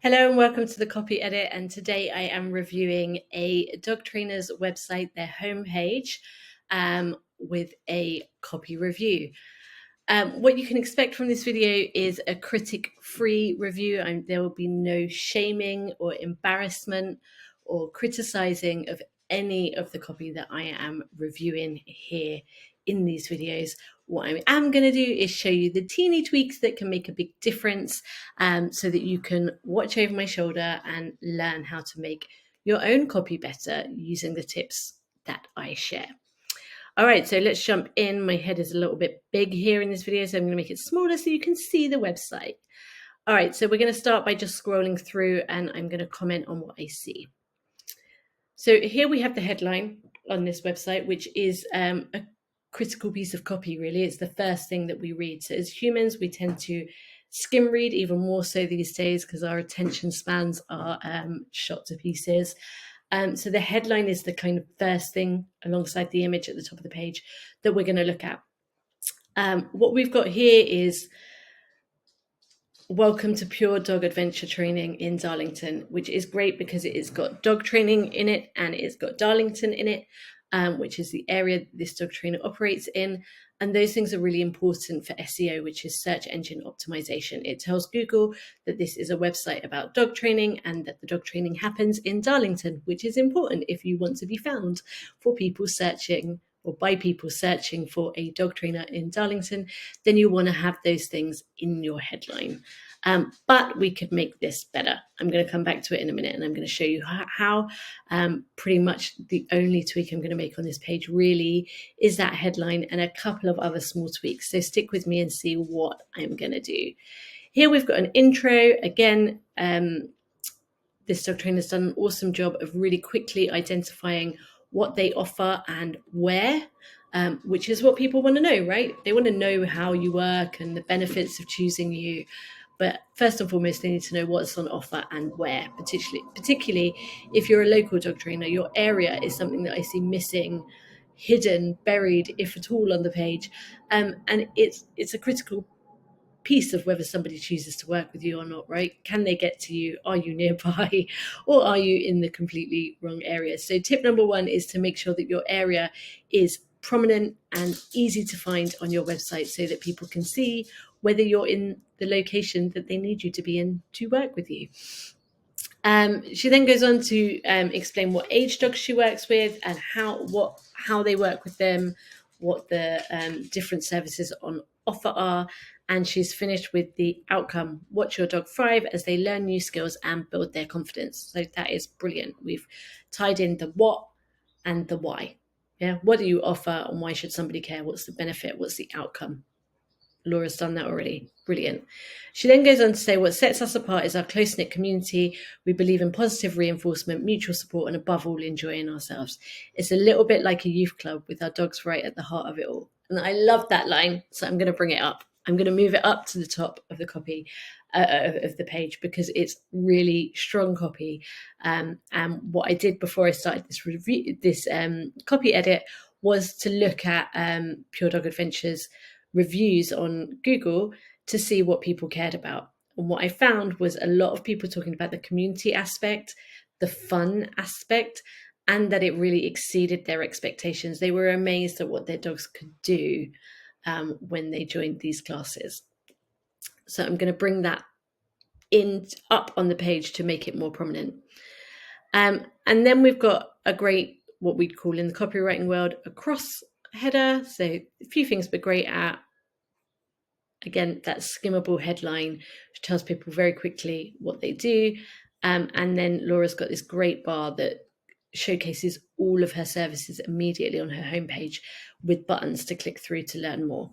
Hello and welcome to the Copy Edit, and today I am reviewing a dog trainer's website, their homepage, with a copy review. What you can expect from this video is a critic-free review. There will be no shaming or embarrassment or criticizing of any of the copy that I am reviewing here in these videos. What I am going to do is show you the teeny tweaks that can make a big difference, so that you can watch over my shoulder and learn how to make your own copy better using the tips that I share. All right, so let's jump in. My head is a little bit big here in this video, so I'm going to make it smaller so you can see the website. All right, so we're going to start by just scrolling through and I'm going to comment on what I see. So here we have the headline on this website, which is a critical piece of copy, really. It's the first thing that we read. So as humans, we tend to skim read, even more so these days because our attention spans are shot to pieces. So the headline is the kind of first thing alongside the image at the top of the page that we're going to look at. What we've got here is welcome to Pure Dog Adventure Training in Darlington, which is great because it's got dog training in it and it's got Darlington in it, which is the area this dog trainer operates in. And those things are really important for SEO, which is search engine optimization. It tells Google that this is a website about dog training and that the dog training happens in Darlington, which is important if you want to be found for people searching or by people searching for a dog trainer in Darlington. Then you want to have those things in your headline. But we could make this better. I'm going to come back to it in a minute and I'm going to show you how. Pretty much the only tweak I'm going to make on this page really is that headline and a couple of other small tweaks. So stick with me and see what I'm going to do. Here we've got an intro. Again, this dog trainer has done an awesome job of really quickly identifying what they offer and where, which is what people want to know, right? They want to know how you work and the benefits of choosing you. But first and foremost, they need to know what's on offer and where, particularly if you're a local dog trainer. Your area is something that I see missing, hidden, buried, if at all, on the page. And it's a critical piece of whether somebody chooses to work with you or not, right? Can they get to you? Are you nearby? Or are you in the completely wrong area? So tip number one is to make sure that your area is prominent and easy to find on your website so that people can see whether you're in the location that they need you to be in to work with you. She then goes on to explain what age dogs she works with and how they work with them, what the different services on offer are, and she's finished with the outcome. Watch your dog thrive as they learn new skills and build their confidence. So that is brilliant. We've tied in the what and the why. Yeah, what do you offer and why should somebody care? What's the benefit? What's the outcome? Laura's done that already. Brilliant. She then goes on to say what sets us apart is our close-knit community. We believe in positive reinforcement, mutual support, and above all, enjoying ourselves. It's a little bit like a youth club with our dogs right at the heart of it all. And I love that line, so I'm going to bring it up. I'm going to move it up to the top of the copy of the page because it's really strong copy. And what I did before I started this review, this copy edit, was to look at Pure Dog Adventures reviews on Google to see what people cared about. And what I found was a lot of people talking about the community aspect, the fun aspect, and that it really exceeded their expectations. They were amazed at what their dogs could do when they joined these classes. So I'm going to bring that up on the page to make it more prominent. And then we've got a great, what we'd call in the copywriting world, a cross header. So a few things we're great at. Again, that skimmable headline, which tells people very quickly what they do. And then Laura's got this great bar that showcases all of her services immediately on her homepage with buttons to click through to learn more.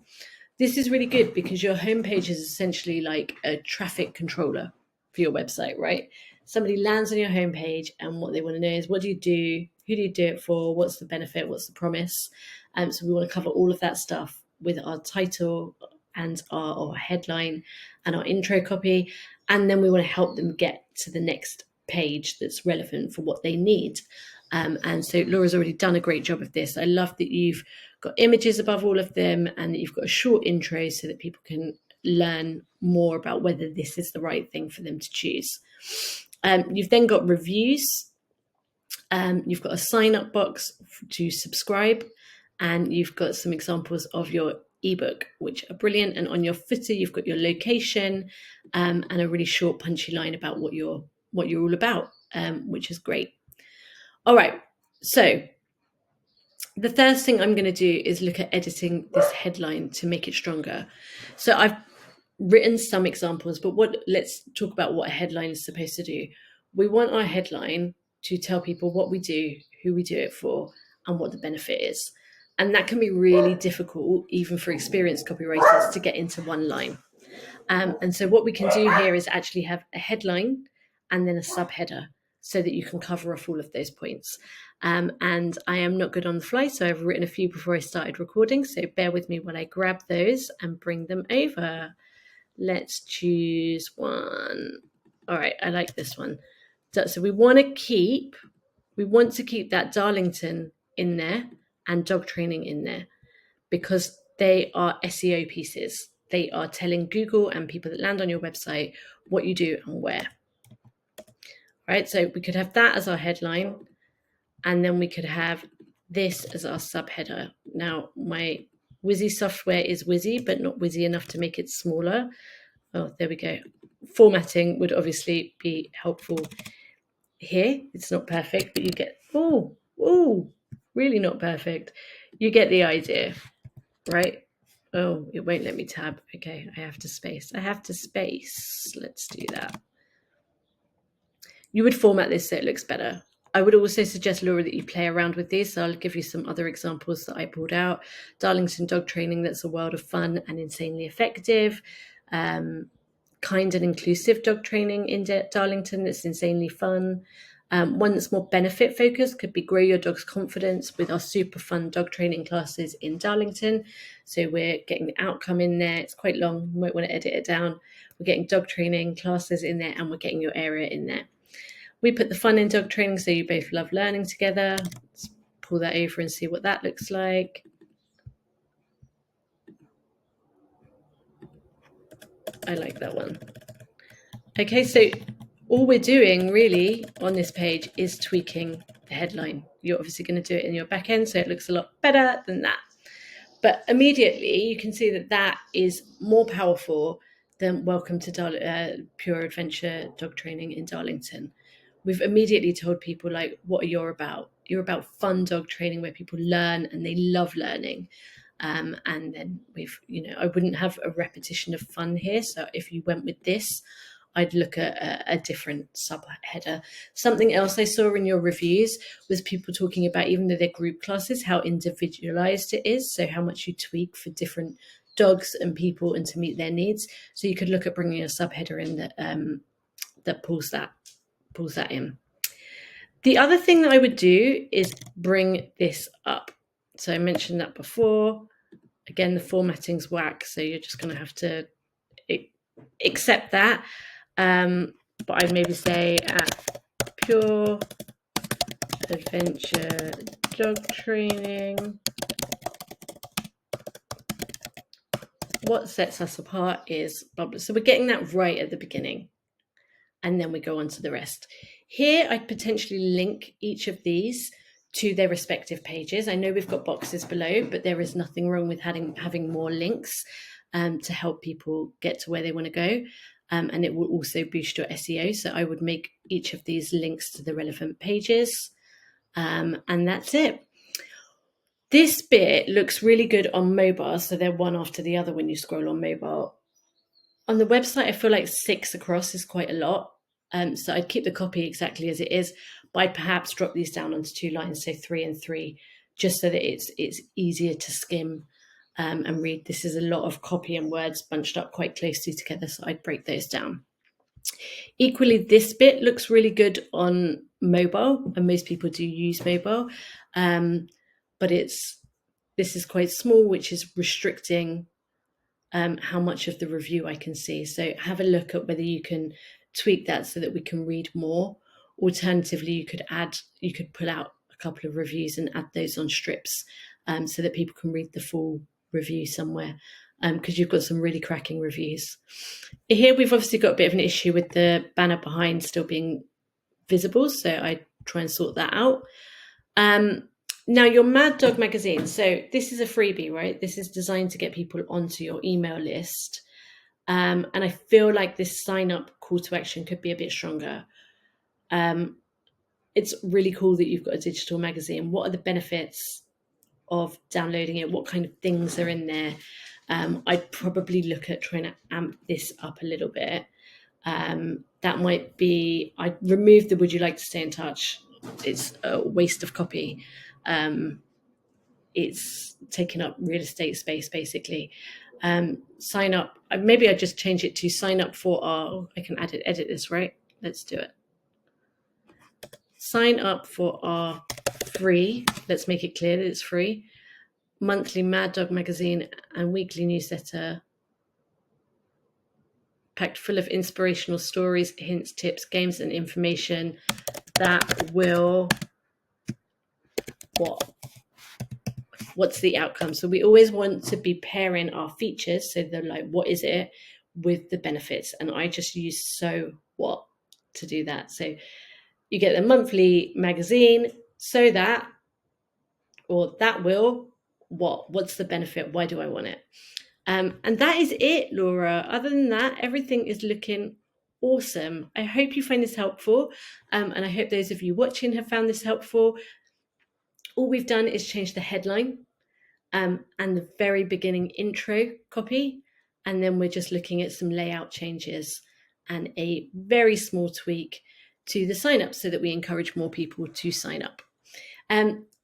This is really good because your homepage is essentially like a traffic controller for your website, right? Somebody lands on your homepage and what they want to know is, what do you do? Who do you do it for? What's the benefit? What's the promise? So we want to cover all of that stuff with our title and our headline and our intro copy. And then we want to help them get to the next page that's relevant for what they need. And so Laura's already done a great job of this. I love that you've got images above all of them and that you've got a short intro so that people can learn more about whether this is the right thing for them to choose. You've then got reviews. You've got a sign up box to subscribe, and you've got some examples of your ebook, which are brilliant. And on your footer, you've got your location and a really short, punchy line about what you're all about, which is great. All right, so the first thing I'm going to do is look at editing this headline to make it stronger. So I've written some examples, but let's talk about what a headline is supposed to do. We want our headline to tell people what we do, who we do it for, and what the benefit is. And that can be really difficult, even for experienced copywriters, to get into one line. And so what we can do here is actually have a headline and then a subheader so that you can cover off all of those points. And I am not good on the fly, so I've written a few before I started recording. So bear with me while I grab those and bring them over. Let's choose one. All right, I like this one. So we want to keep that Darlington in there and dog training in there because they are SEO pieces. They are telling Google and people that land on your website what you do and where. Right, so we could have that as our headline, and then we could have this as our subheader. Now, my Wizzy software is Wizzy, but not Wizzy enough to make it smaller. Oh, there we go. Formatting would obviously be helpful here. It's not perfect, but you get, really not perfect. You get the idea, right? Oh, it won't let me tab. Okay, I have to space. Let's do that. You would format this so it looks better. I would also suggest, Laura, that you play around with these. So I'll give you some other examples that I pulled out. Darlington dog training, that's a world of fun and insanely effective. Kind and inclusive dog training in Darlington, that's insanely fun. One that's more benefit focused could be grow your dog's confidence with our super fun dog training classes in Darlington. So we're getting the outcome in there. It's quite long. You might want to edit it down. We're getting dog training classes in there and we're getting your area in there. We put the fun in dog training, so you both love learning together. Let's pull that over and see what that looks like. I like that one. Okay, so all we're doing really on this page is tweaking the headline. You're obviously going to do it in your back end, so it looks a lot better than that. But immediately you can see that that is more powerful than welcome to Pure Adventure Dog Training in Darlington. We've immediately told people, like, what are you about? You're about fun dog training where people learn and they love learning. And then I wouldn't have a repetition of fun here. So if you went with this, I'd look at a different subheader. Something else I saw in your reviews was people talking about, even though they're group classes, how individualized it is. So how much you tweak for different dogs and people and to meet their needs. So you could look at bringing a subheader in that pulls that in. The other thing that I would do is bring this up. So I mentioned that before. Again, the formatting's whack, so you're just going to have to accept that. But I'd maybe say at Pure Adventure Dog Training, what sets us apart is bubble. So we're getting that right at the beginning, and then we go on to the rest. Here, I'd potentially link each of these to their respective pages. I know we've got boxes below, but there is nothing wrong with having more links to help people get to where they want to go. And it will also boost your SEO. So I would make each of these links to the relevant pages. And that's it. This bit looks really good on mobile. So they're one after the other when you scroll on mobile. On the website, I feel like 6 across is quite a lot. So I'd keep the copy exactly as it is, but I'd perhaps drop these down onto 2 lines, so 3 and 3, just so that it's easier to skim and read. This is a lot of copy and words bunched up quite closely together, so I'd break those down. Equally, this bit looks really good on mobile, and most people do use mobile, but this is quite small, which is restricting how much of the review I can see. So have a look at whether you can tweak that so that we can read more. Alternatively, you could pull out a couple of reviews and add those on strips so that people can read the full review somewhere. because you've got some really cracking reviews. Here we've obviously got a bit of an issue with the banner behind still being visible, so I try and sort that out. Now, your Mad Dog magazine. So this is a freebie, right? This is designed to get people onto your email list. And I feel like this sign up call to action could be a bit stronger. It's really cool that you've got a digital magazine. What are the benefits of downloading it? What kind of things are in there? I'd probably look at trying to amp this up a little bit. That might be, I'd remove the would you like to stay in touch. It's a waste of copy. It's taking up real estate space, basically. Sign up. Maybe I just change it to sign up for our, I can edit this, right? Let's do it. Sign up for our free, let's make it clear that it's free, monthly Mad Dog magazine and weekly newsletter, packed full of inspirational stories, hints, tips, games, and information that will, what's the outcome? So we always want to be pairing our features, so they're like, what is it, with the benefits. And I just use so what to do that. So you get the monthly magazine, so that, or that will, what's the benefit? Why do I want it? And that is it, Laura. Other than that, everything is looking awesome. I hope you find this helpful. And I hope those of you watching have found this helpful. All we've done is change the headline and the very beginning intro copy. And then we're just looking at some layout changes and a very small tweak to the sign up so that we encourage more people to sign up.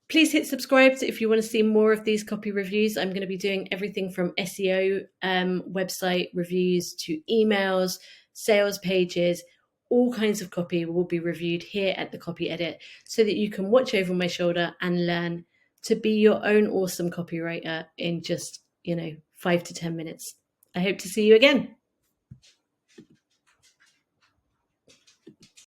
Please hit subscribe if you want to see more of these copy reviews. I'm going to be doing everything from SEO, website reviews to emails, sales pages, all kinds of copy will be reviewed here at the Copy Edit so that you can watch over my shoulder and learn to be your own awesome copywriter in just, 5 to 10 minutes. I hope to see you again.